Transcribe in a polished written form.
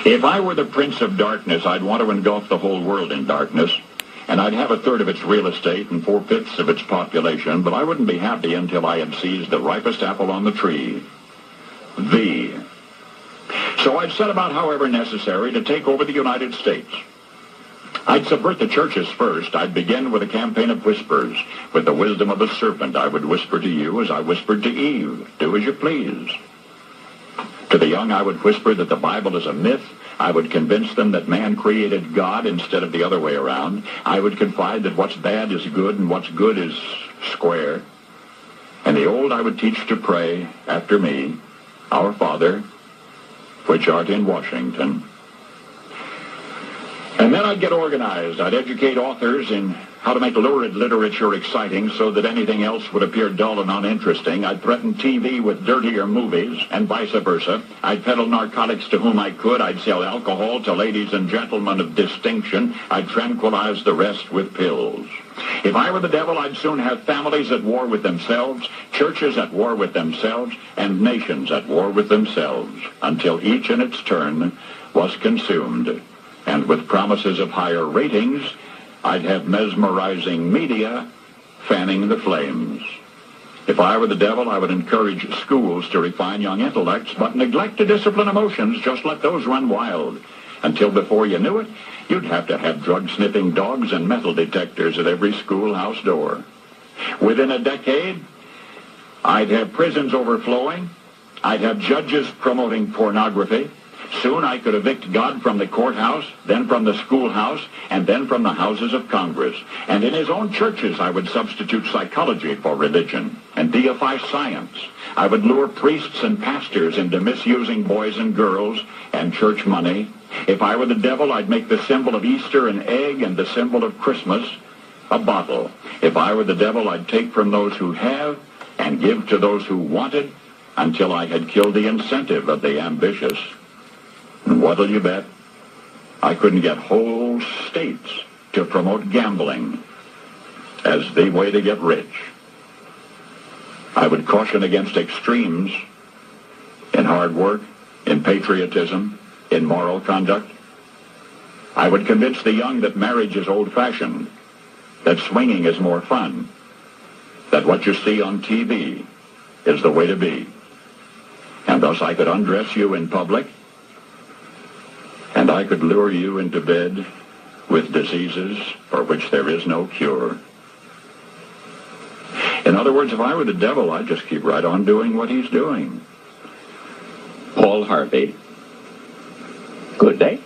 If I were the Prince of Darkness, I'd want to engulf the whole world in darkness, and I'd have a third of its real estate and 4/5 of its population, but I wouldn't be happy until I had seized the ripest apple on the tree. So I'd set about, however necessary, to take over the United States. I'd subvert the churches first. I'd begin with a campaign of whispers. With the wisdom of the serpent, I would whisper to you as I whispered to Eve, do as you please. To the young, I would whisper that the Bible is a myth. I would convince them that man created God instead of the other way around. I would confide that what's bad is good and what's good is square. And the old I would teach to pray after me, Our Father, which art in Washington. And then I'd get organized. I'd educate authors in how to make lurid literature exciting so that anything else would appear dull and uninteresting. I'd threaten TV with dirtier movies and vice versa. I'd peddle narcotics to whom I could. I'd sell alcohol to ladies and gentlemen of distinction. I'd tranquilize the rest with pills. If I were the devil, I'd soon have families at war with themselves, churches at war with themselves, and nations at war with themselves, until each in its turn was consumed. And with promises of higher ratings, I'd have mesmerizing media fanning the flames. If I were the devil, I would encourage schools to refine young intellects, but neglect to discipline emotions. Just let those run wild. Until before you knew it, you'd have to have drug-sniffing dogs and metal detectors at every schoolhouse door. Within a decade, I'd have prisons overflowing. I'd have judges promoting pornography. Soon I could evict God from the courthouse, then from the schoolhouse, and then from the houses of Congress. And in his own churches, I would substitute psychology for religion and deify science. I would lure priests and pastors into misusing boys and girls and church money. If I were the devil, I'd make the symbol of Easter an egg and the symbol of Christmas a bottle. If I were the devil, I'd take from those who have and give to those who wanted until I had killed the incentive of the ambitious. And what'll you bet? I couldn't get whole states to promote gambling as the way to get rich. I would caution against extremes in hard work, in patriotism, in moral conduct. I would convince the young that marriage is old-fashioned, that swinging is more fun, that what you see on TV is the way to be. And thus I could undress you in public, and I could lure you into bed with diseases for which there is no cure. In other words, if I were the devil, I'd just keep right on doing what he's doing. Paul Harvey. Good day.